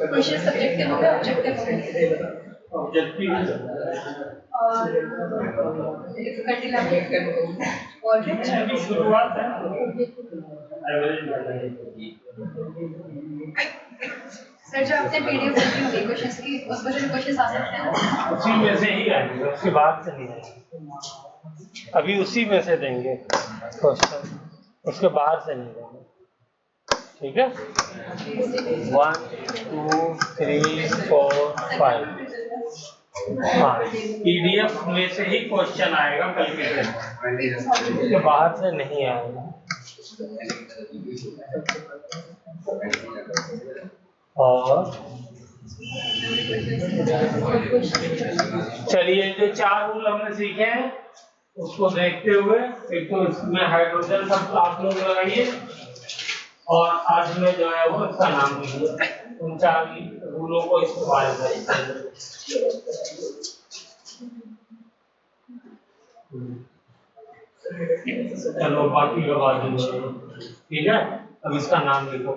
Question subjective होगा, objective होगा। Objective और डिफिकल्टी लेवल और फिर शुरुआत है। सर जो आपने पीडीएफ दी होगी क्वेश्चंस की, उसमें जो क्वेश्चंस आ सकते हैं उसी में से ही आएंगे, उसके बाद से नहीं आएंगे। अभी उसी में से देंगे क्वेश्चन, उसके बाहर से नहीं देंगे। ठीक है, 1 2 3 4 5। हाँ, पीडीएफ में से ही क्वेश्चन आएगा कल के दिन, उसके बाहर से नहीं आएगा। और चलिए, जो 4 रूल हमने सीखे हैं उसको देखते हुए, एक तो इसमें हाइड्रोजन शब्द आप लोग लगाइए और आज में जो है वो इसका नाम लिखिए। उन 4 रूलों को इस्तेमाल करिए। चलो बाकी का बाद में, ठीक है। अब इसका नाम लिखो।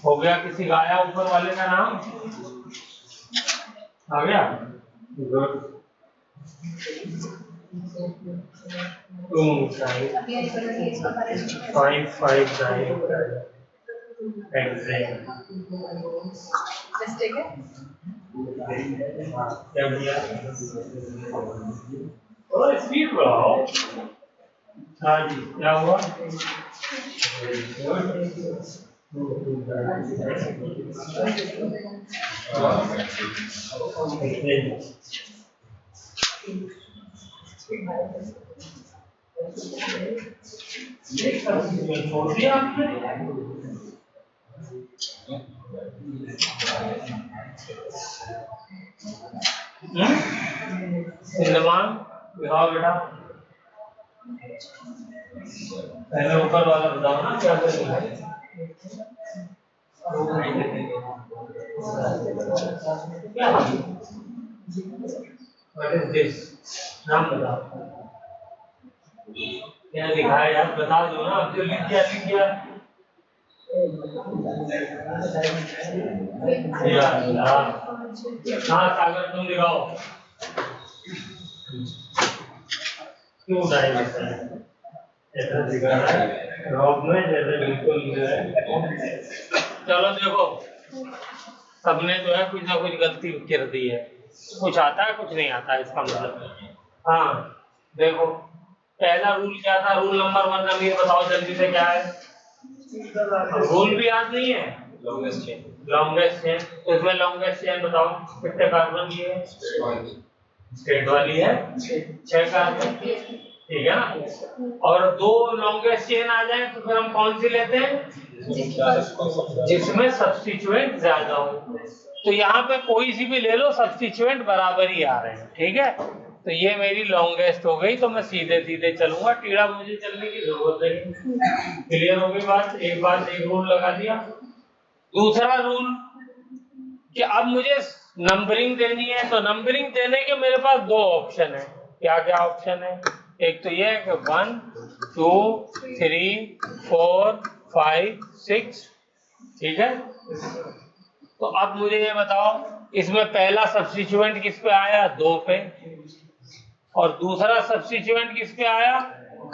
हो गया? किसी का आया ऊपर वाले का नाम आ गया? गुड। 559 एग्जैक्ट मिस्टेक है। क्या दिया? और स्पीड बढ़ाओ। हाँ जी, क्या हुआ? छोड़ दिया आपने? सिंधमान दिखाओ बेटा, पहले ऊपर वाला बताओ ना क्या करेंगे। What is this? नाम बताओ क्या लिखा है यार, बता दो ना। अब जो लिख गया हाँ सागर तुम दिखाओ क्यों डायरेक्ट ऐसा दिखा रहा है रॉब में जैसे बिल्कुल। चलो देखो, सबने जो है कुछ ना कुछ गलती कर दी है, कुछ आता है कुछ नहीं आता है, इसका मतलब। हाँ देखो, पहला रूल क्या था? रूल नंबर 1 अमीर बताओ जल्दी से, क्या है? रूल भी याद नहीं है। Longest chain. तो इसमें लॉन्गेस्ट चेन बताओ कितने कार्बन की है? स्ट्रेट वाली है 6 कार्बन, ठीक है ना। और 2 लॉन्गेस्ट चेन आ जाए तो फिर हम कौन सी लेते हैं? जिसमें सब्स्टिट्यूएंट ज्यादा हो। तो यहाँ पे कोई सी भी ले लो, सब्स्टिट्यूएंट बराबर ही आ रहे हैं, ठीक है। तो ये मेरी लॉन्गेस्ट हो गई, तो मैं सीधे सीधे चलूंगा, टीढ़ा मुझे चलने की जरूरत नहीं। क्लियर हो गई बात? एक बात, एक रूल लगा दिया। दूसरा रूल कि अब मुझे नंबरिंग देनी है, तो नंबरिंग देने के मेरे पास दो ऑप्शन है। क्या क्या ऑप्शन है? एक तो ये है कि 1 2 3 4 5 6, ठीक है। तो अब मुझे ये बताओ, इसमें पहला सब्स्टिट्यूएंट किस पे आया? 2 पे, और दूसरा सब्स्टिट्यूएंट किस पे आया?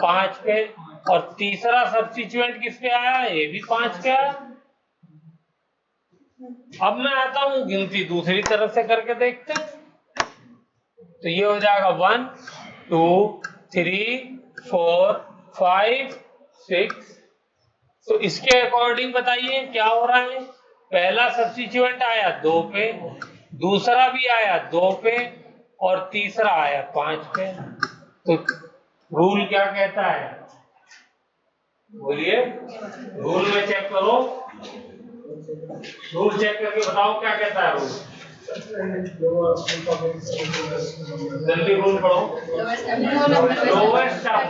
5 पे, और तीसरा सब्स्टिट्यूएंट किस पे आया? ये भी 5 पे आया। अब मैं आता हूं गिनती दूसरी तरफ से करके देखते हैं। तो ये हो जाएगा 1 2 3 4 5 6। तो इसके अकॉर्डिंग बताइए क्या हो रहा है? पहला सब्स्टिट्यूएंट आया 2 पे, दूसरा भी आया 2 पे, और तीसरा आया 5 पे। तो रूल क्या कहता है? बोलिए, रूल में चेक करो, रूल चेक करके बताओ क्या कहता है रूल। जल्दी रूल पढ़ो। लोवेस्ट टर्म,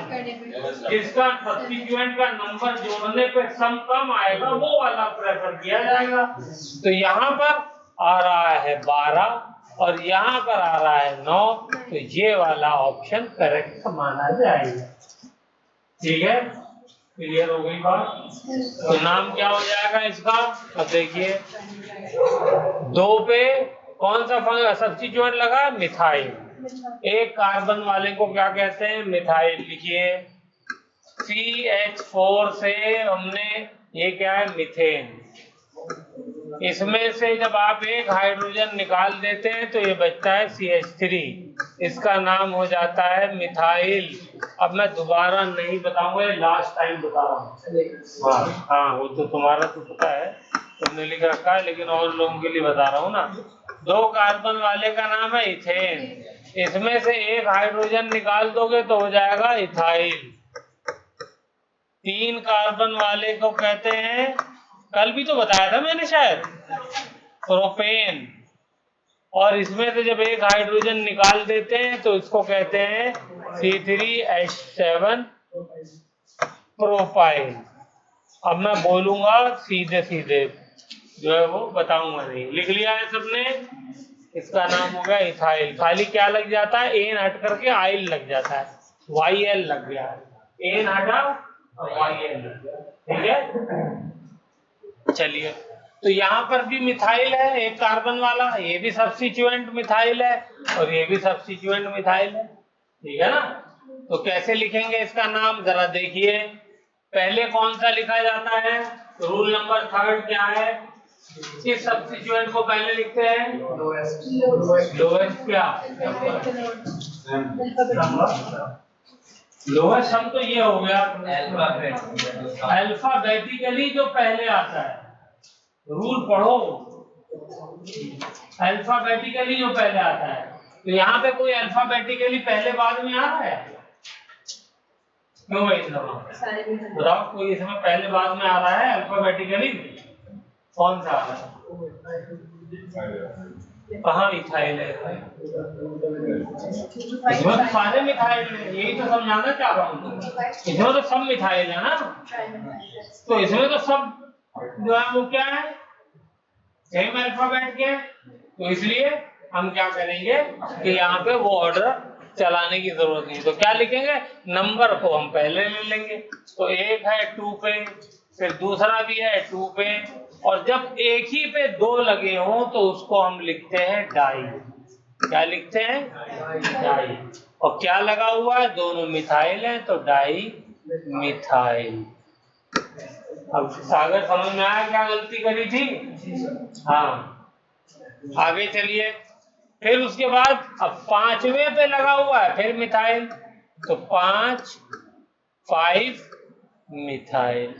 जिसका सब्स्टिट्यूएंट का नंबर जोड़ने पे सम कम आएगा, वो वाला प्रेफर किया जाएगा। तो यहाँ पर आ रहा है 12 और यहाँ पर आ रहा है 9, तो ये वाला ऑप्शन करेक्ट माना जाएगा, ठीक है। क्लियर हो गई बात? तो नाम क्या हो जाएगा इसका? अब देखिए, 2 पे कौन सा सब्स्टिट्यूएंट लगा? मिथाइल। एक कार्बन वाले को क्या कहते हैं? मिथाइल। लिखिए, CH4 से हमने, ये क्या है? मीथेन। इसमें से जब आप एक हाइड्रोजन निकाल देते हैं तो ये बचता है CH3, इसका नाम हो जाता है मिथाइल। अब मैं दोबारा नहीं बताऊंगा, ये लास्ट टाइम बता रहा हूँ। हाँ, वो तो तुम्हारा तो पता है, तुमने लिख रखा है, लेकिन और लोगों के लिए बता रहा हूँ ना। 2 कार्बन वाले का नाम है इथेन, इसमें से एक हाइड्रोजन निकाल दोगे तो हो जाएगा इथाइल। 3 कार्बन वाले को कहते हैं, कल भी तो बताया था मैंने शायद, प्रोपेन। और इसमें से जब एक हाइड्रोजन निकाल देते हैं तो इसको कहते हैं C3H7 प्रोपाइल। अब मैं बोलूंगा सीधे सीधे, जो है वो बताऊंगा नहीं। लिख लिया है सबने? इसका नाम हो गया इथाइल। खाली क्या लग जाता है? एन हट करके आइल लग जाता है, YL लग गया है। एन हटा और YL लग गया, ठीक है। चलिए, तो यहाँ पर भी मिथाइल है, एक कार्बन वाला, ये भी सब्स्टिट्यूएंट मिथाइल है, और ये भी सब्स्टिट्यूएंट मिथाइल है, ठीक है ना। तो कैसे लिखेंगे इसका नाम? जरा देखिए, पहले कौन सा लिखा जाता है? रूल नंबर 3 क्या है? इस सब्स्टिट्यूएंट को पहले लिखते हैं लोएस्ट क्या? लोएस्ट सम तो ये हो गया अल्फाबेटिकली जो पहले आता है। रूल पढ़ो, अल्फाबेटिकली जो पहले आता है। तो यहाँ पे कोई अल्फाबेटिकली पहले बाद में आ रहा है? क्यों भाई बताओ, कोई इसमें पहले बाद में आ रहा है अल्फाबेटिकली? कौन सा आ रहा है? कहाँ मिथाइल है? इसमें तो सारे मिथाइल है, यही तो समझाना चाह रहा हूँ। इसमें तो सब मिथाइल है ना, तो इसमें तो सब जो है वो क्या है? सेम अल्फाबेट के। तो इसलिए हम क्या करेंगे कि यहाँ पे वो ऑर्डर चलाने की जरूरत नहीं। तो क्या लिखेंगे? नंबर को हम पहले ले लेंगे। तो एक है 2 पे, फिर दूसरा भी है 2 पे, और जब एक ही पे 2 लगे हों तो उसको हम लिखते हैं डाई। क्या लिखते हैं? डाई। और क्या लगा हुआ है? दोनों मिथाइल हैं, तो डाई मिथाइल। अब सागर समझ में आया क्या गलती करी थी? हाँ, आगे चलिए। फिर उसके बाद अब 5वें पे लगा हुआ है फिर मिथाइल, तो 5 मिथाइल,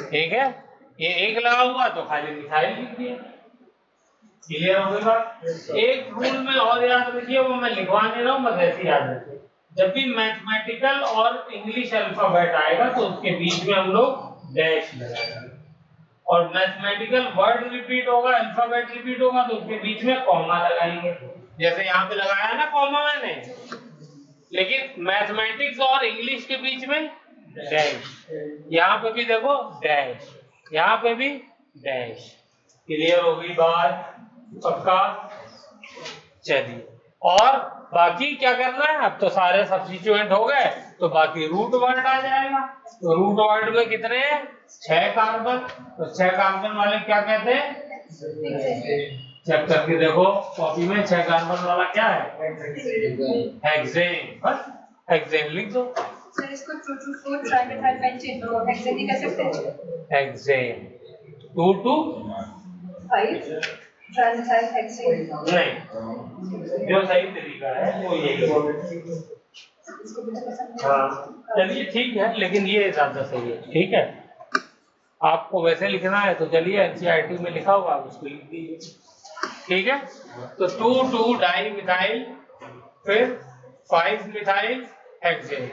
ठीक है। ये एक लगा हुआ तो खाली मिथाइल लिख दिया। क्लियर हो गई बात? एक रूल में और याद रखिए, वो मैं लिखवा नहीं रहा हूँ, बस ऐसे याद रखिए। जब भी मैथमेटिकल और इंग्लिश अल्फाबेट आएगा तो उसके बीच में हम लोग डैश लगाएंगे, और मैथमेटिकल वर्ड रिपीट होगा, अल्फाबेट रिपीट होगा तो उसके बीच में कॉमा लगाएंगे, जैसे यहाँ पे लगाया ना कॉमा मैंने। लेकिन मैथमेटिक्स और इंग्लिश के बीच में डैश, यहाँ पे भी देखो डैश, यहाँ पे भी डैश। क्लियर हो गई बात? पक्का? चलिए, और बाकी क्या करना है, अब तो सारे सब्स्टिट्यूएंट हो गए, तो बाकी रूट वर्ड आ जाएगा। तो रूट वर्ड में कितने हैं? 6 कार्बन। तो 6 कार्बन वाले क्या कहते हैं? चेक करके देखो कॉपी में 6 कार्बन वाला क्या है? हेक्सेन। बस हेक्सेन लिख दो। सर इसको 2 ट्राइमेथाइल पेंटेन तो हेक्सेन ही कह सकते हैं। Hexane 2 to 5 trimethyl hexane. नहीं, जो सही तरीका है वो यही है। इसको मुझे पसंद है। हाँ चलिए ठीक है, लेकिन ये ज्यादा सही है। ठीक है, आपको वैसे लिखना है तो चलिए एनसीईआरटी में लिखा होगा उसको लिख दीजिए। ठीक है, तो 2 डाई मिथाइल, फिर 5 मिथाइल हेक्सेन।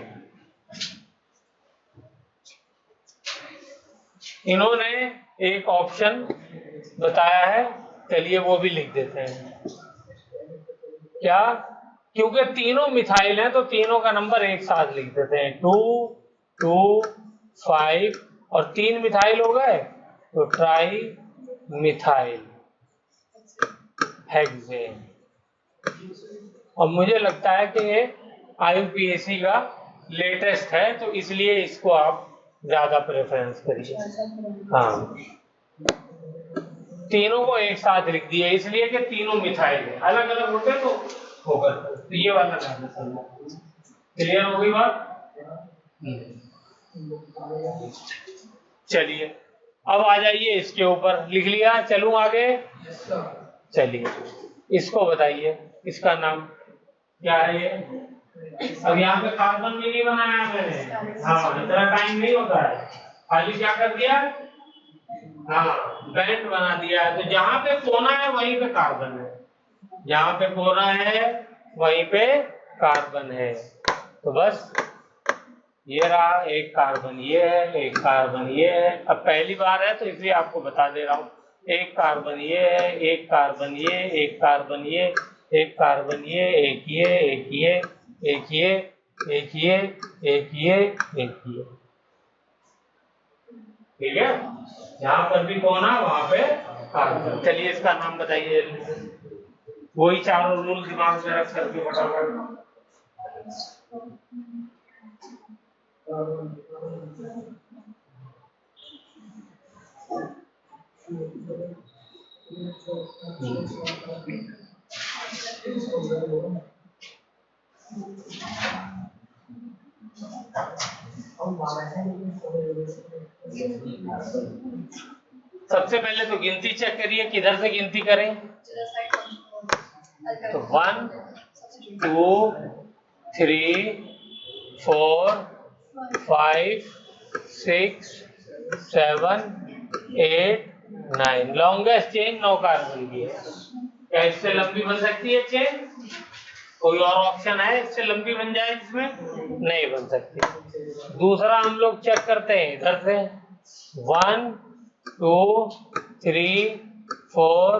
इन्होंने एक ऑप्शन बताया है, चलिए वो भी लिख देते हैं। क्या? क्योंकि तीनों मिथाइल हैं तो तीनों का नंबर एक साथ लिख देते हैं। 2 2 5 और 3 मिथाइल हो गए तो ट्राई मिथाइल हेक्सेन। और मुझे लगता है कि ये IUPAC का लेटेस्ट है तो इसलिए इसको आप ज्यादा प्रेफरेंस करिए। हाँ, तीनों को एक साथ लिख दिए इसलिए कि तीनों मिथाइल है, अलग अलग होते तो होगा। तो ये वाला ज्यादा सही है। क्लियर हो गई बात? चलिए, अब आ जाइए इसके ऊपर। लिख लिया? चलूं आगे? चलिए, इसको बताइए, इसका नाम क्या है ये? अब यहाँ पे कार्बन भी नहीं बनाया मैंने। हाँ, इतना टाइम नहीं होता है, खाली क्या कर दिया? हाँ, बैंड बना दिया है। तो जहां पे कोना है वहीं पे कार्बन है, जहां पे कोना है वहीं पे कार्बन है। तो बस ये रहा, एक कार्बन ये है, एक कार्बन ये है। अब पहली बार है तो इसलिए आपको बता दे रहा हूँ, एक कार्बन ये है, एक कार्बन ये, एक कार्बन ये, एक कार्बन ये, एक ये, एक ये, एक ये, एक ये, एक ये, एक ये। ठीक है, जहां पर भी कोना वहां पे कार्बन। चलिए इसका नाम बताइए, वही चारों रूल दिमाग में रख करके फटाफट। सबसे पहले तो गिनती चेक करिए, किधर से गिनती करें? तो 1 2 3 4 5 6 7 8 9। लॉन्गेस्ट चेन 9 कार्बन की है। क्या इससे लंबी बन सकती है चेन? कोई और ऑप्शन है इससे लंबी बन जाए इसमें? नहीं बन सकती। दूसरा हम लोग चेक करते हैं इधर से, 1 2 3 4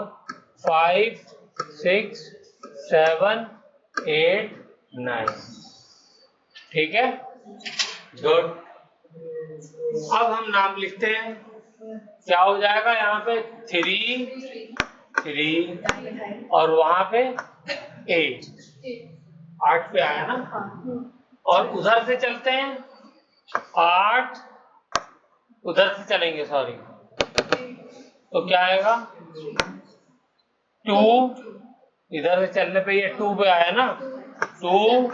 5 6 7 8 9। ठीक है, गुड। अब हम नाम लिखते हैं, क्या हो जाएगा? यहाँ पे 3 और वहां पे 8 पे आया ना। और उधर से चलते हैं, 8 उधर से चलेंगे, सॉरी, तो क्या आएगा? 2 इधर से चलने पे ये 2 पे आया ना, 2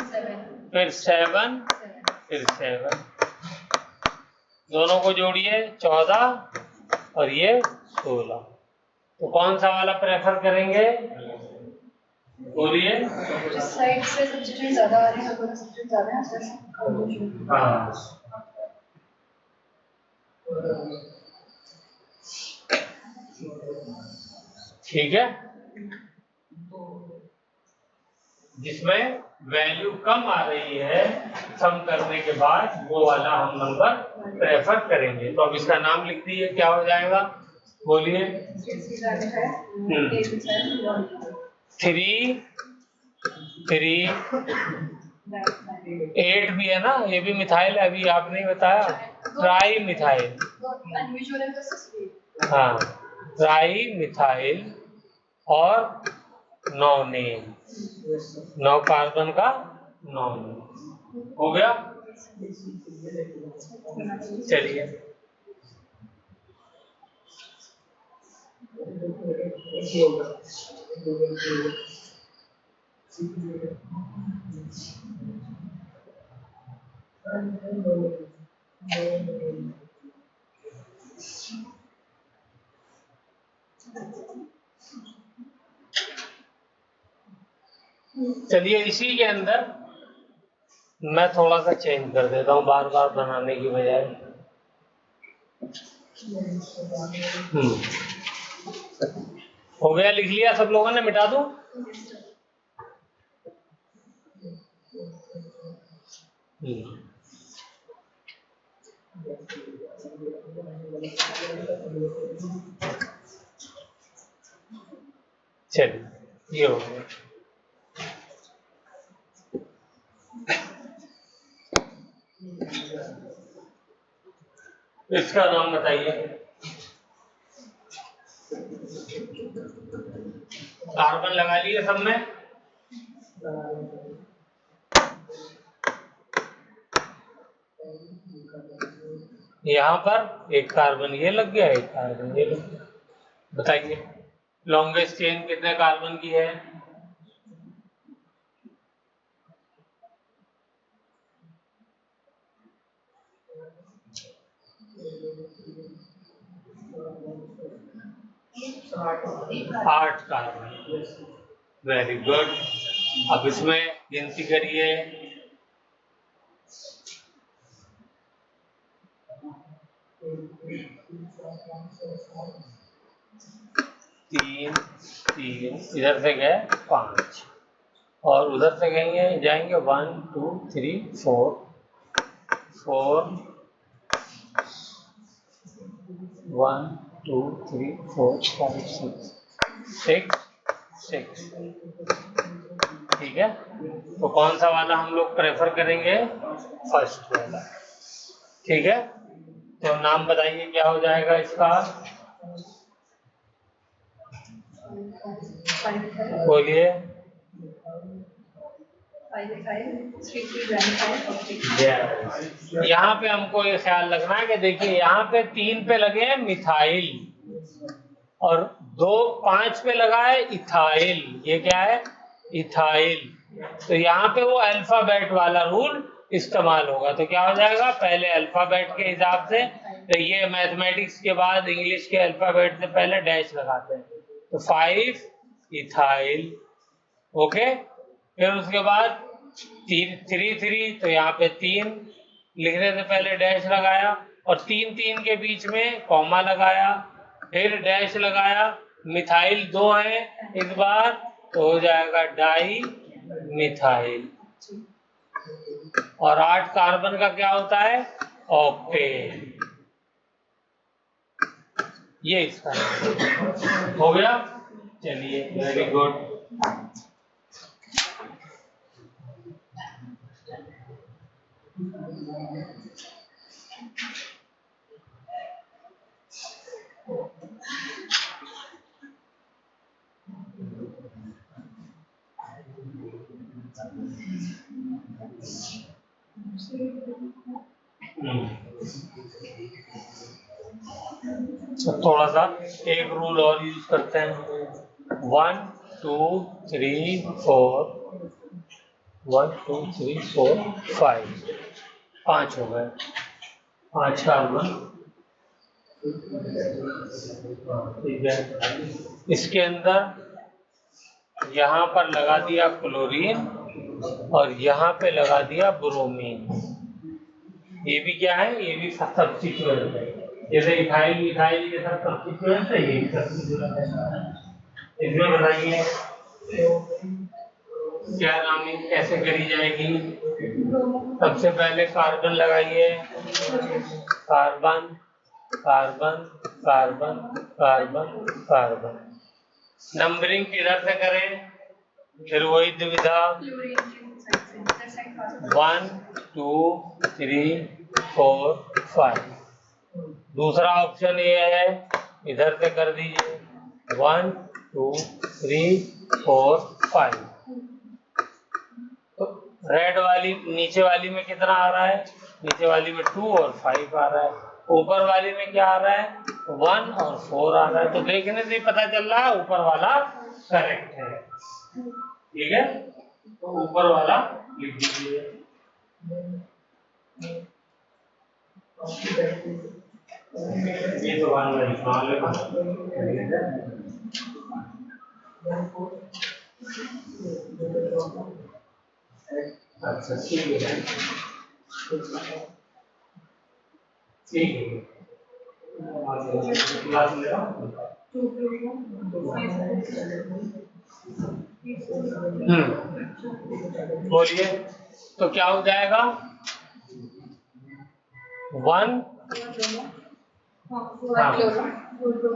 फिर 7 फिर 7, दोनों को जोड़िए 14 और ये 16। तो कौन सा वाला प्रेफर करेंगे? बोलिए। साइड से सब्स्टिट्यूट ज्यादा आ रहे हैं, हमारा सब्स्टिट्यूट ज्यादा है। हाँ, ठीक है, जिसमें वैल्यू कम आ रही है सम करने के बाद वो वाला हम नंबर प्रेफर करेंगे। तो अब इसका नाम लिख दीजिए, क्या हो जाएगा? बोलिए। 3 भी है ना, ये भी मिथाइल है, अभी आपने ही बताया, ट्राई मिथाइल। हाँ, ट्राई मिथाइल और 9 नेम, 9 कार्बन का 9 नेम हो गया। चलिए चलिए इसी के अंदर मैं थोड़ा सा चेंज कर देता हूँ बार बार बनाने की बजाय। हो गया, लिख लिया सब लोगों ने, मिटा दूं? चलिए ये हो गया। इसका नाम बताइए। कार्बन लगा लिए सब में। यहाँ पर एक कार्बन ये लग गया, एक कार्बन ये लग गया। बताइए लॉन्गेस्ट चेन कितने कार्बन की है? आठ कार्बन। Very good. अब इसमें गिनती करिए। 3 3 इधर से गए 5 और उधर से जाएंगे 1 2 3 4 4 1 2 3 4 5 6 6। ठीक है, तो कौन सा वाला हम लोग प्रेफर करेंगे? फर्स्ट वाला। ठीक है, तो नाम बताइए क्या हो जाएगा इसका? बोलिए। यहाँ पे हमको ये ख्याल रखना है कि देखिए यहाँ पे 3 पे लगे हैं मिथाइल और 2 5 पे लगा है इथाइल। ये क्या है? इथाइल। तो यहाँ पे वो अल्फाबेट वाला रूल इस्तेमाल होगा। तो क्या हो जाएगा? पहले अल्फाबेट के हिसाब से, तो ये मैथमेटिक्स के बाद इंग्लिश के अल्फाबेट से पहले डैश लगाते हैं, तो 5 इथाइल। ओके, फिर उसके बाद 3 तो यहाँ पे 3 लिखने से पहले डैश लगाया और 3 3 के बीच में कॉमा लगाया, फिर डैश लगाया। मिथाइल 2 है इस बार, तो हो जाएगा डाई मिथाइल। और 8 कार्बन का क्या होता है? ऑक्टेन। ये इसका हो गया। चलिए वेरी गुड। थोड़ा सा एक रूल और यूज करते हैं। 1 2 3 4 1 2 3 4 5 5 हो गए। 5 कार्बन। ठीक है, इसके अंदर यहाँ पर लगा दिया क्लोरीन और यहाँ पे लगा दिया ब्रोमीन। ये भी क्या है? ये भी सब्स्टिट्यूएंट है। जैसे इथाइल इथाइल के साथ सब्स्टिट्यूएंट है, ये भी सब्स्टिट्यूएंट है। इसमें बताइए क्या नामिंग कैसे करी जाएगी? सबसे पहले कार्बन लगाइए, carbon carbon carbon carbon carbon. Numbering किधर से करें? फिर वही दुविधा, क्लोरीन की साइड से, इधर साइड पास। 1 2 3 4 5। दूसरा ऑप्शन ये है, इधर से कर दीजिए 1 2 3 4 5। तो रेड वाली नीचे वाली में कितना आ रहा है? नीचे वाली में 2 और 5 आ रहा है। ऊपर वाली में क्या आ रहा है? 1 और 4 आ रहा है। तो देखने से ही पता चल रहा है ऊपर वाला करेक्ट है। ठीक है, तो ऊपर वाला लिख दीजिए। ये तो अच्छा ठीक है, ठीक है। बोलिए, तो क्या हो जाएगा? 1 हाँ,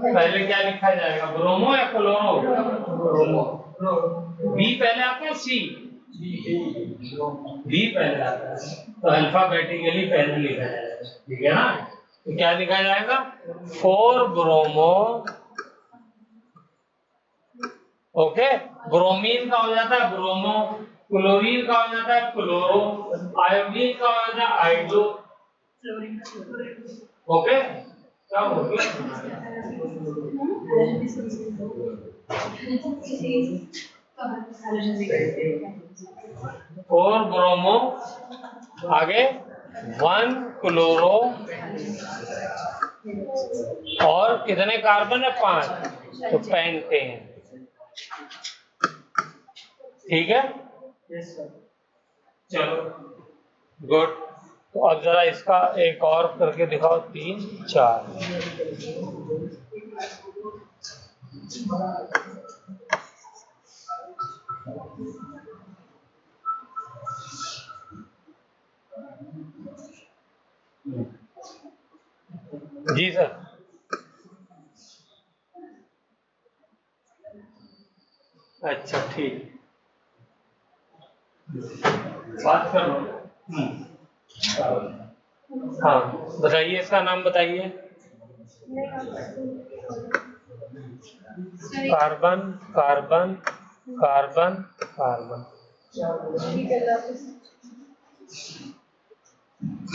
पहले क्या लिखा जाएगा? ब्रोमो या क्लोरो? ब्रोमो। बी पहले आता है, सी? बी पहले आता है, तो अल्फाबेटिकली पहले लिखा जाएगा। ठीक है ना? तो क्या लिखा जाएगा? 4 ब्रोमो। ओके, ब्रोमीन का हो जाता है ब्रोमो, क्लोरीन का हो जाता है क्लोरो, आयोडीन का हो जाता है आयोडो। ओके, क्या हो गया? 4 ब्रोमो, आगे 1 क्लोरो, और कितने कार्बन है? 5, तो पेंटेन। ठीक है, चलो गुड। तो अब जरा इसका एक और करके दिखाओ, 3 4। जी सर। अच्छा ठीक, बात करो। हाँ बताइए, इसका नाम बताइए। Carbon carbon carbon carbon.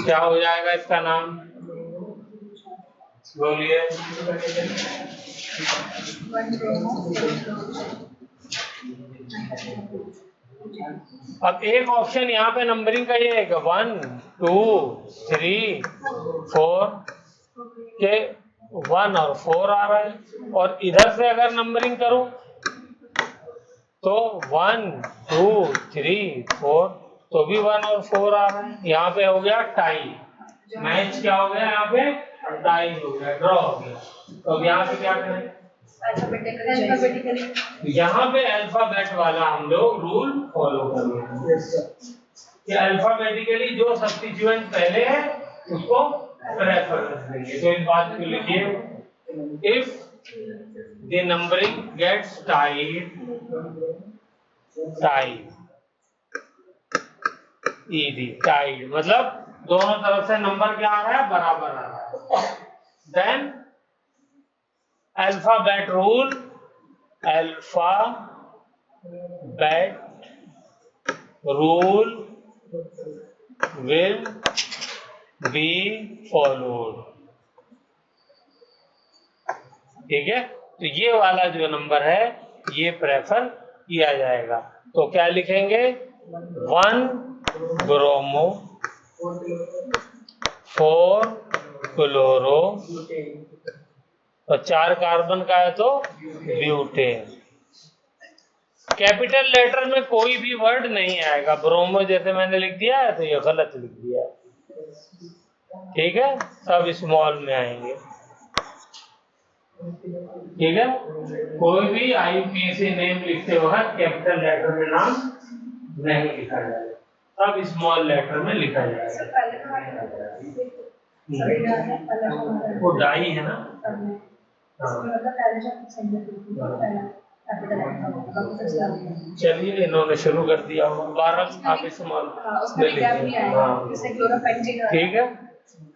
क्या हो जाएगा इसका नाम? बोलिए। अब एक ऑप्शन यहाँ पे नंबरिंग का ये है कि 1 2 3 4 के 1 और 4 आ रहा है, और इधर से अगर नंबरिंग करूं तो 1 2 3 4, तो भी 1 और 4 आ रहा है। यहाँ पे हो गया टाई, मैच क्या हो गया? यहाँ पे टाई हो गया, ड्रॉ हो गया। तो अब यहाँ पे क्या करें? यहाँ पे अल्फाबेट वाला हम लोग रूल फॉलो करेंगे कि अल्फाबेटिकली जो सब्स्टिट्यूएंट पहले है उसको प्रेफरेंस देंगे। तो इस बात को लिखिए, if the numbering gets tied tied मतलब दोनों तरफ से नंबर क्या आ रहा है? बराबर आ रहा है। Then alphabet rule, rule will be followed। ठीक है, तो ये वाला जो नंबर है ये प्रेफर किया जाएगा। तो क्या लिखेंगे? 1 ब्रोमो, 4 क्लोरो, और 4 कार्बन का है तो ब्यूटेन। कैपिटल लेटर में कोई भी वर्ड नहीं आएगा। ब्रोमो जैसे मैंने लिख दिया है तो ये गलत लिख दिया। ठीक है, सब स्मॉल में आएंगे। ठीक है, कोई भी आईयूपीएसी नेम लिखते वक्त कैपिटल लेटर में नाम नहीं लिखा जाएगा, सब स्मॉल लेटर में लिखा जाएगा। सभी का है पहला हमारा वो डाई है ना। इसमें मतलब पहले जब सेंटर बिल्कुल पहला कैपिटल लेटर होगा बाकी सब स्मॉल। चलिए इन्होंने शुरू कर दिया होगा 12 आप इस्तेमाल उसमें ले गैप नहीं लीजिए। आएगा हाँ जैसे क्लोरोपेंटेन ठीक है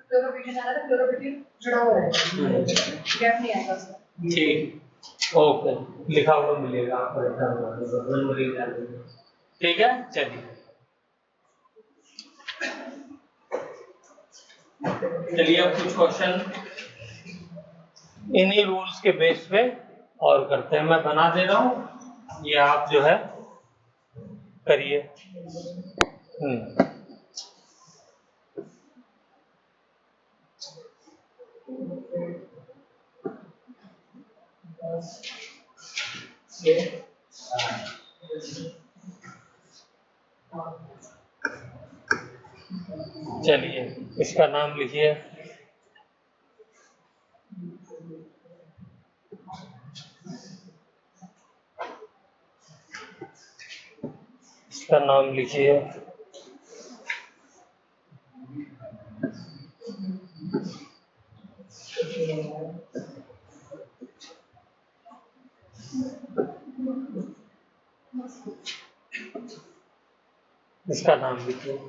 क्लोरोपेंटेन आ रहा था क्लोरोपेंटेन जुड़ा हुआ है गैप नहीं आएगा उसमें। ठीक ओके लिखा हुआ मिलेगा आपको। ठीक है चलिए चलिए अब कुछ क्वेश्चन इन्हीं रूल्स के बेस पे और करते हैं। मैं बना दे रहा हूँ ये आप जो है करिए। चलिए इसका नाम लिखिए। इसका नाम लिखिए। इसका नाम लिखिए।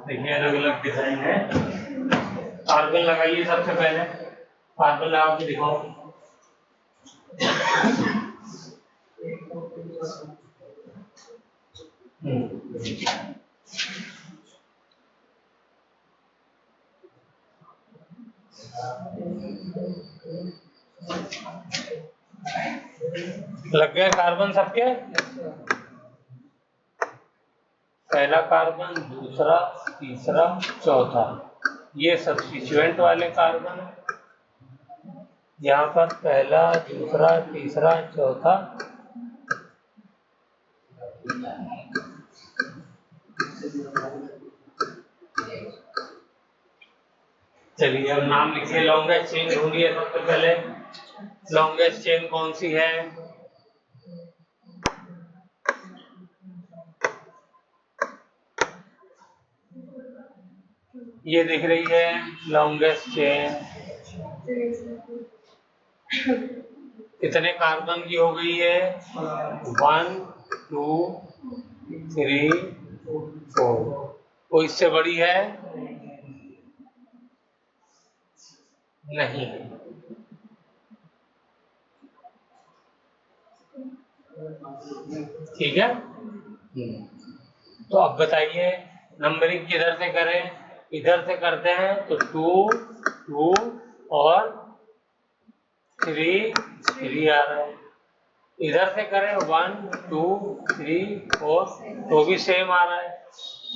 देखिए अलग अलग डिजाइन है। कार्बन लगाइए सबसे पहले कार्बन लगा के दिखाओ। लग गए कार्बन सबके। पहला कार्बन दूसरा तीसरा चौथा ये सब्स्टिट्यूएंट वाले कार्बन है। यहाँ पर पहला दूसरा तीसरा चौथा चलिए अब नाम लिखिए। लॉन्गेस्ट चेन ढूंढिए सबसे पहले। लॉन्गेस्ट चेन कौन सी है? ये दिख रही है लॉन्गेस्ट चेन। कितने कार्बन की हो गई है? 1 2 3 4। वो इससे बड़ी है? नहीं। ठीक है तो अब बताइए नंबरिंग किधर से करें? इधर से करते हैं तो 2 2 और 3 3 आ रहा है। इधर से करें 1 2 3 4 तो भी सेम आ रहा है।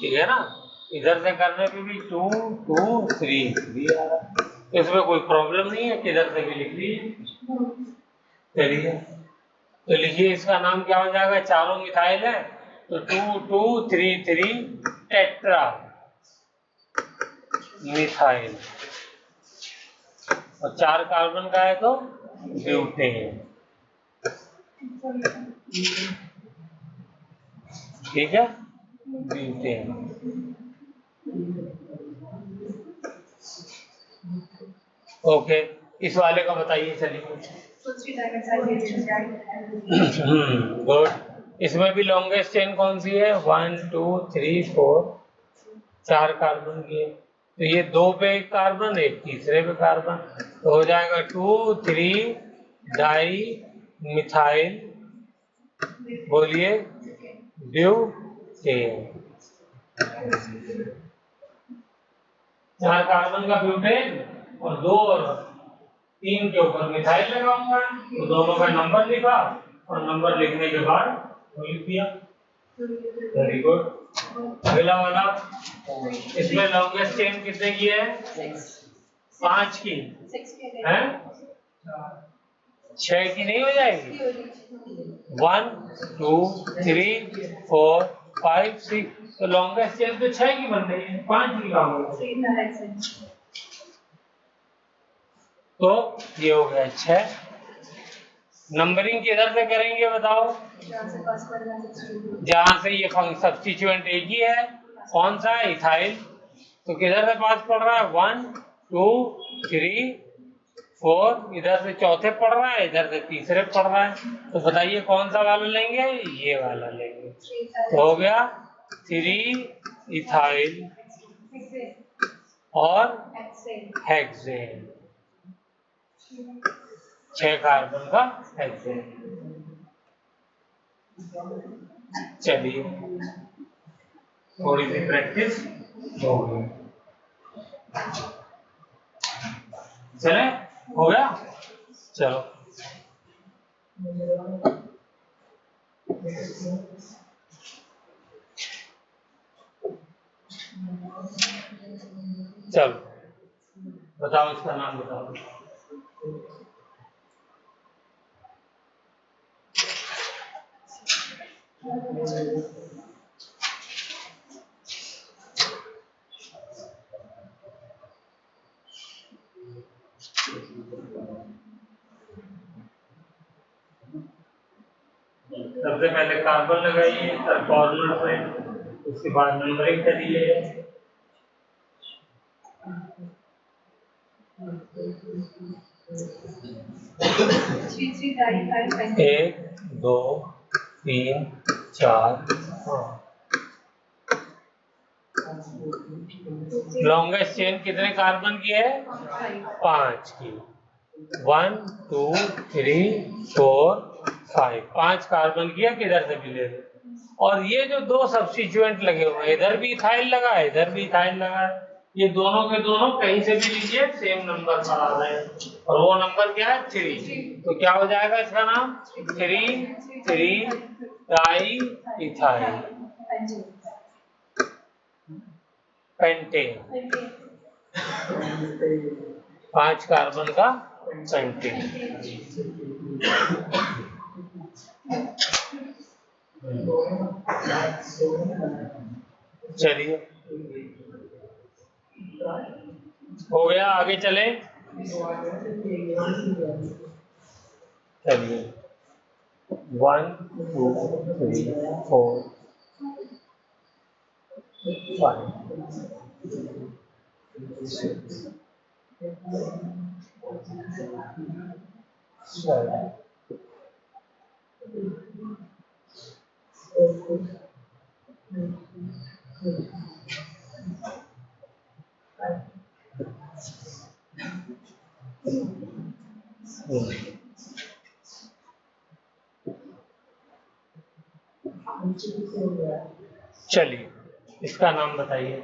ठीक है ना। इधर से करने पे भी 2 2 3 3 आ रहा है। इसमें कोई प्रॉब्लम नहीं है किधर से भी लिख लीजिए। चलिए तो लिखिए इसका नाम क्या हो जाएगा? चारों मिथाइल है तो 2 2 3 3 टेट्रा मिथाइल और 4 कार्बन का है तो ब्यूटेन। ठीक है ब्यूटेन। ओके इस वाले का बताइए। चलिए गुड। इसमें भी लॉन्गेस्ट चेन कौन सी है? 1 2 3 4 4 कार्बन की है तो ये 2 पे एक कार्बन एक तीसरे पे कार्बन तो हो जाएगा 2 3 डाई मिथाइल बोलिए ब्यूटेन। 4 कार्बन का ब्यूटेन और 2 और 3 के ऊपर मिथाइल लगा हुआ है तो दोनों का नंबर लिखा और नंबर लिखने के बाद लिख दिया। Very good. अगला वाला इसमें लॉन्गेस्ट चेन कितने की है? 5 की है। 6 की नहीं हो जाएगी? 1 2 3 4 5 6 तो लॉन्गेस्ट चेन तो 6 की बन रही है 5 की काम होगा। तो ये हो गया 6। नंबरिंग किधर से करेंगे बताओ? जहां से ये सब्स्टिट्यूएंट एक ही है। कौन सा? इथाइल तो किधर से पास पड़ रहा है? 1 2 3 4, इधर से चौथे पड़ रहा है, इधर से तीसरे पड़ रहा है। तो बताइए कौन सा वाला लेंगे? ये वाला लेंगे। तो हो गया 3 इथाइल और हेक्सेन, 6 कार्बन का हेक्सेन। चलिए थोड़ी सी प्रैक्टिस हो गई। चले, हो गया। चलो चलो बताओ, इसका नाम बताओ। सबसे पहले कार्बन लगाइए सर कॉर्नर पे, उसके बाद नंबरिंग करिए। 1 2 3 4 5। लॉन्गेस्ट चेन कितने कार्बन की है? 5 की। 1 2 3 4 5, 5 कार्बन की है, किधर से भी ले लो। और ये जो दो सब्स्टिट्यूएंट लगे हुए हैं, इधर भी इथाइल लगा है, इधर भी इथाइल लगा है, ये दोनों के दोनों कहीं से भी लीजिए सेम नंबर पर आ रहे हैं, और वो नंबर क्या है? 3। तो क्या हो जाएगा इसका नाम? 3 डाई इथाइल पेंटेन, 5 कार्बन का पेंटेन। चलिए हो गया, आगे चले। चलिए 1 2 3 4 5 7 चलिए इसका नाम बताइए।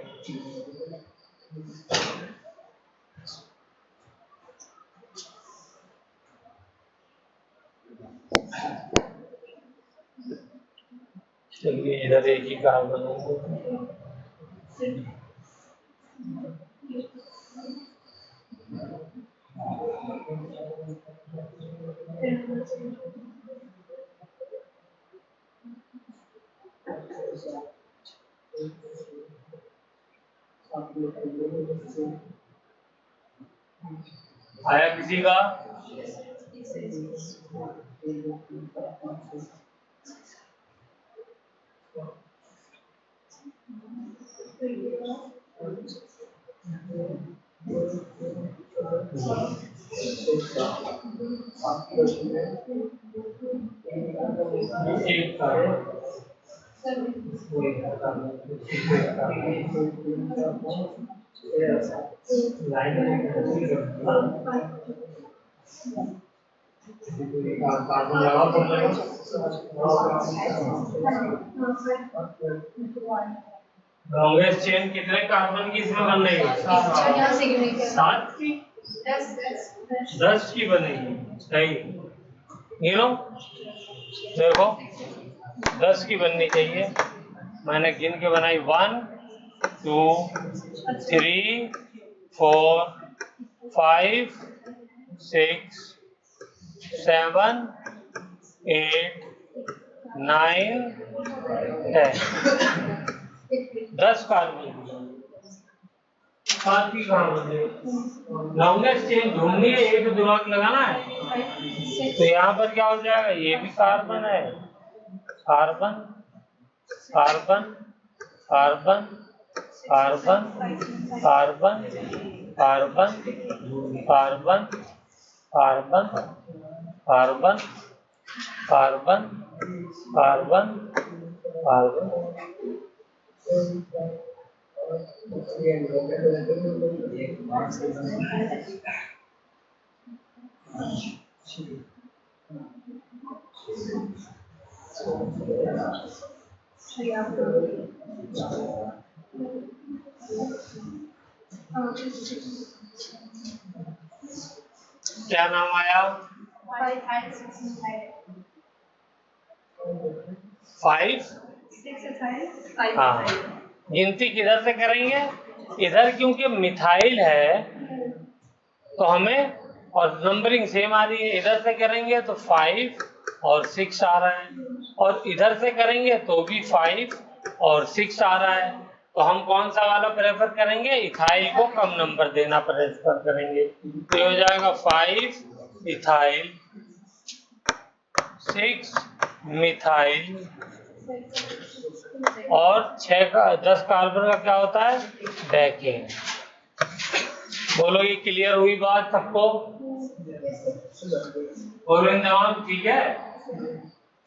चलिए इधर एक ही कार्बन है। आया किसी का? एक लॉन्गेस्ट चेन कितने कार्बन की इसमें बन रही है? 7 की, 10 की बनेगी। सही, ये लो देखो 10 की बननी चाहिए। मैंने गिन के बनाई 1 2 3 4 5 6 7 8 9 10, 10 कार्बन। साथ ही कहाँ बने? लॉन्गेस्ट चेन ढूंढनी है, एक दिमाग लगाना है। तो यहाँ पर क्या हो जाएगा? ये भी कार्बन है, carbon carbon carbon carbon carbon carbon carbon carbon carbon carbon carbon carbon. क्या नाम आया? 5 हाँ, गिनती किधर से करेंगे? इधर क्योंकि मिथाइल है तो हमें, और नंबरिंग सेम आ रही है, इधर से करेंगे तो 5 और 6 आ रहा है, और इधर से करेंगे तो भी 5 और 6 आ रहा है। तो हम कौन सा वाला प्रेफर करेंगे? इथाइल को कम नंबर देना प्रेफर करेंगे। तो हो जाएगा 5 इथाइल 6 मिथाइल और 10 कार्बन का क्या होता है? डेकेन। बोलो ये क्लियर हुई बात सबको? ठीक है।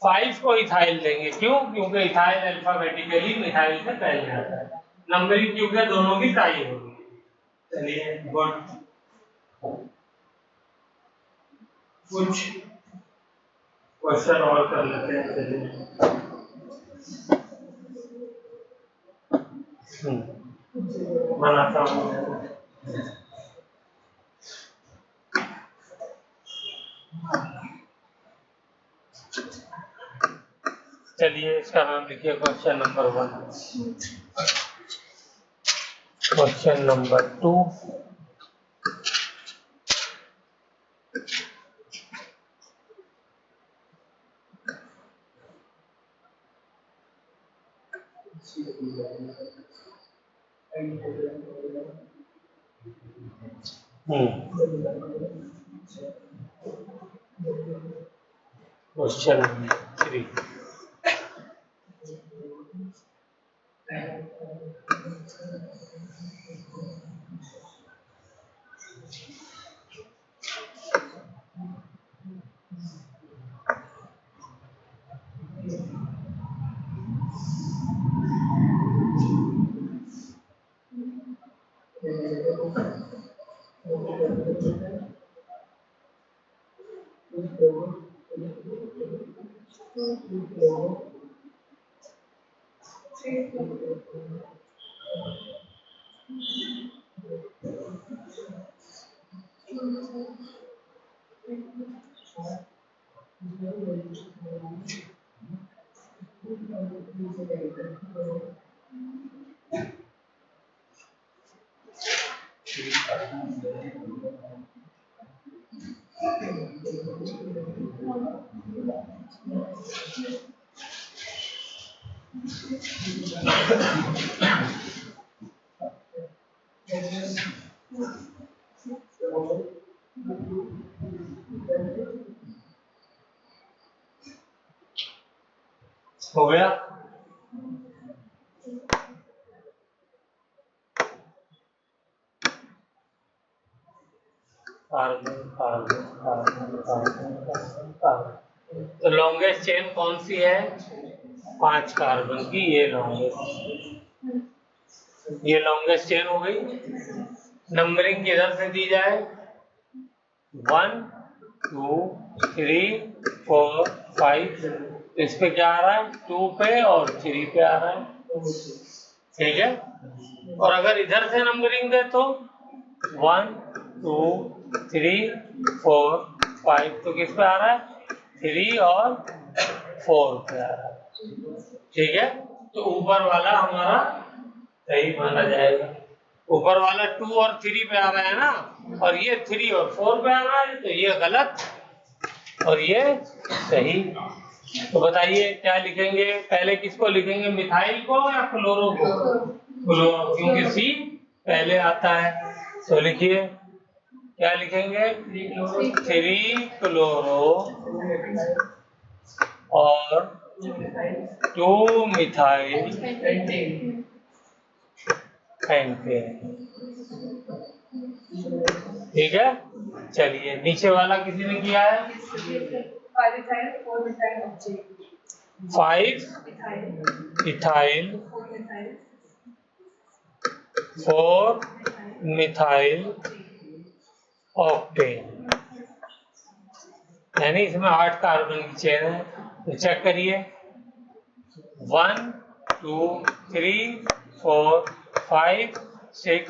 5 को इथाइल देंगे, क्यों? क्योंकि इथाइल अल्फाबेटिकली मिथाइल से पहले आता है। नंबरिंग क्योंकि दोनों की टाई होगी। चलिए गुड। कुछ क्वेश्चन और कर लेते हैं। चलिए बनाता हूँ। चलिए इसका नाम लिखिए question number 1। Question number 2। Question number 3। हो गया? Carbon carbon carbon carbon carbon. तो लॉन्गेस्ट चेन कौन सी है? 5 कार्बन की, ये लॉन्गेस्ट चेन हो गई। नंबरिंग किधर से दी जाए? 1 2 3 4 5। इस पे क्या आ रहा है? 2 पे और 3 पे आ रहा है। ठीक है। और अगर इधर से नंबरिंग दे तो 1 2 3 4 5, तो किस पे आ रहा है? 3 और 4 पे आ रहा है। ठीक है। तो ऊपर वाला हमारा सही माना जाएगा। ऊपर वाला 2 और 3 पे आ रहा है ना, और ये 3 और 4 पे आ रहा है, तो ये गलत और ये सही। तो बताइए क्या लिखेंगे? पहले किसको लिखेंगे? मिथाइल को या क्लोरो को? क्लोरो, क्योंकि सी पहले आता है। तो लिखिए क्या लिखेंगे? 3 क्लोरो और 2 मिथाइल पेंटेन। ठीक है, चलिए नीचे वाला किसी ने किया है? 5 ethyl 4 methyl octane 5 ethyl ethyl 4 methyl 4 methyl octane, यानी इसमें 8 कार्बन की चेन है। तो चेक करिए 1 2 3 4 5 6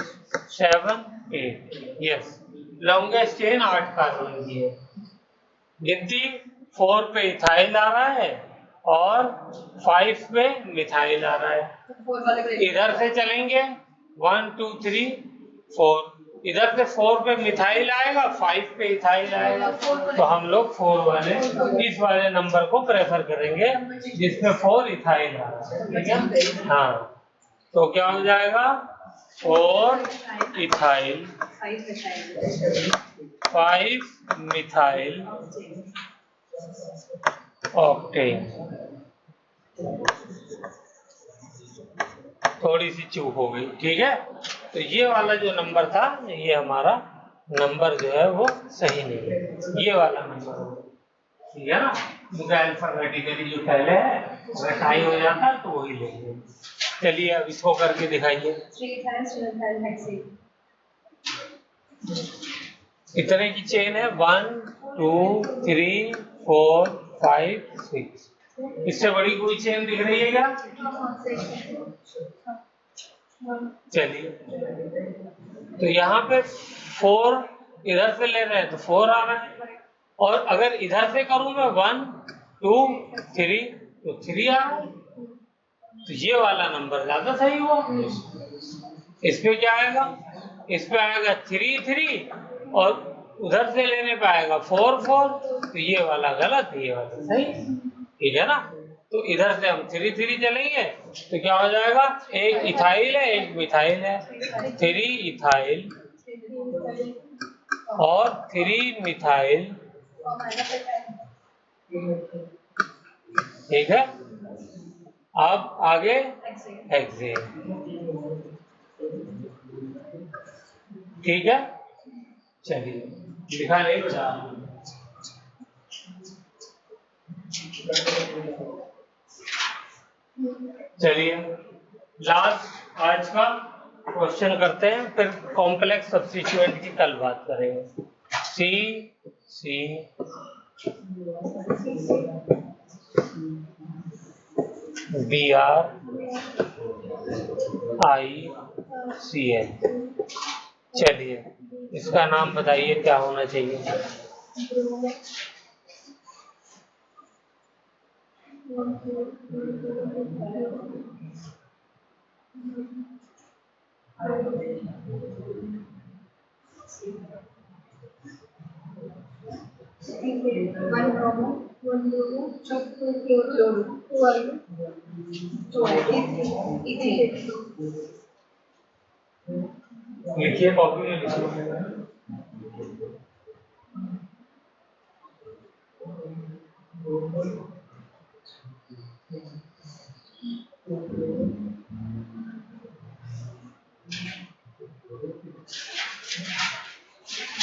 7 8, यस लॉन्गेस्ट चेन 8 कार्बन की है। गिनती 4 पे इथाइल आ रहा है और 5 पे मिथाइल आ रहा है। 4 वाले को इधर से चलेंगे 1 2 3 4, इधर से 4 पे मिथाइल आएगा, 5 पे इथाइल आएगा, तो हम लोग 4 वाले इस वाले नंबर को प्रेफर करेंगे जिसमें 4 इथाइल आ रहा है। ठीक है, हाँ तो क्या हो जाएगा 4 इथाइल 5 methyl 5 मिथाइल ऑक्टेन। थोड़ी सी चूक हो गई, ठीक है। तो ये वाला जो नंबर था, ये हमारा नंबर जो है वो सही नहीं है, ये वाला नंबर, ठीक है ना, क्योंकि अल्फाबेटिकली जो पहले है अगर टाई हो जाता है तो वही लेंगे। चलिए अब इसको करके दिखाइए। 3 ethyl 3 methyl hexane कितने की चेन है? 1 2 3 4 5 6। इससे बड़ी कोई चेन दिख रही है क्या? चलिए तो यहाँ पे 4 इधर से ले रहे हैं तो 4 आ रहा है, और अगर इधर से करूं मैं 1 2 3 तो 3 आ रहा है, तो ये वाला नंबर ज्यादा सही हुआ। इस पे क्या आएगा? इस पे आएगा 3 3 और उधर से लेने पे आएगा 4 4, तो ये वाला गलत, ये वाला सही, ठीक है ना। तो इधर से हम 3 3 चलेंगे तो क्या हो जाएगा? एक इथाइल है एक मिथाइल है, 3 इथाइल और 3 मिथाइल, ठीक है। अब आगे हेक्सेन, ठीक है। चलिए लिखा नहीं बचा, चलिए लास्ट आज का क्वेश्चन करते हैं, फिर कॉम्प्लेक्स सब्स्टिट्यूएंट की कल बात करेंगे। C BR ICL। चलिए इसका नाम बताइए क्या होना चाहिए? One bromo, one bromo, two chloro, two ethane. लिखिए कॉपी में लिखिए।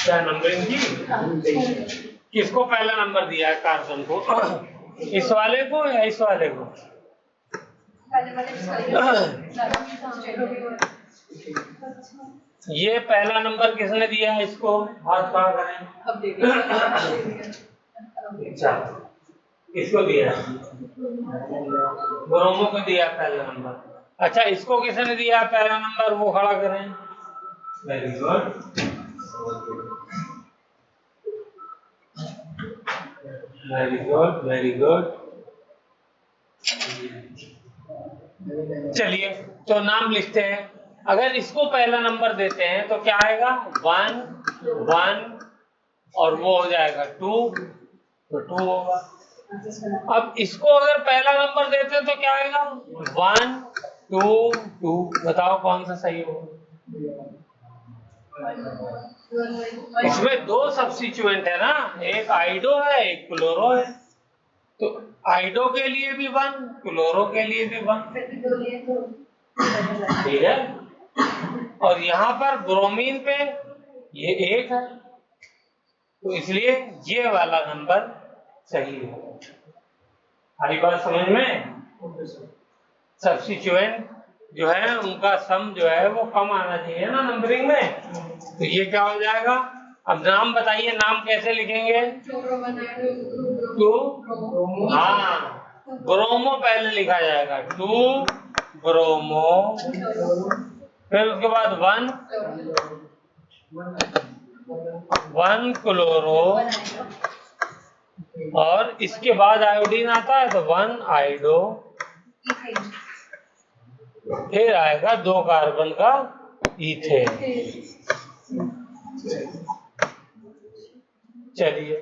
क्या नंबरिंग की? किसको पहला नंबर दिया है कार्बन को? इस वाले को या इस वाले को? ये पहला नंबर किसने दिया है इसको? हाथ खड़ा करें। अच्छा किसको दिया? ब्रोमो को दिया पहला नंबर। अच्छा इसको किसने दिया पहला नंबर? वो खड़ा करें। Very good, very good, very good. चलिए तो नाम लिखते हैं। अगर इसको पहला नंबर देते हैं तो क्या आएगा? 1 1 और वो हो जाएगा 2, तो 2 होगा। अब इसको अगर पहला नंबर देते हैं तो क्या आएगा? 1 2 2। बताओ कौन सा सही होगा? इसमें 2 सब्स्टिट्यूएंट है ना, एक आइडो है एक क्लोरो है, तो आइडो के लिए भी 1, क्लोरो के लिए भी 1, ठीक है। और यहाँ पर ब्रोमीन पे ये 1 है, तो इसलिए ये वाला नंबर सही है। आई बात समझ में? सब्स्टिट्यूएंट जो है उनका सम जो है वो कम आना चाहिए ना नंबरिंग में, तो ये क्या हो जाएगा? अब नाम बताइए, नाम कैसे लिखेंगे? टू, हाँ, ब्रोमो पहले लिखा जाएगा, 2 ब्रोमो, फिर उसके बाद 1 क्लोरो, और इसके बाद आयोडीन आता है तो 1 आयोडो, फिर आएगा 2 कार्बन का इथेन। चलिए,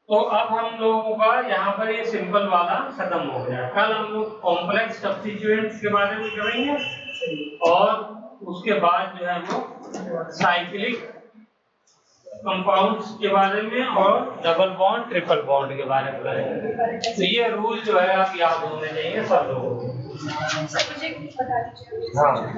तो अब हम लोगों का यहाँ पर ये सिंपल वाला खत्म हो गया। कल हम लोग कॉम्प्लेक्स सब्स्टिट्यूएंट्स के बारे में करेंगे और उसके बाद जो है वो साइक्लिक कंपाउंड्स के बारे में और डबल बॉन्ड ट्रिपल बॉन्ड के बारे में करेंगे। तो ये रूल जो है आप याद होने चाहिए सब लोगों को। मुझे बता दीजिए। हाँ।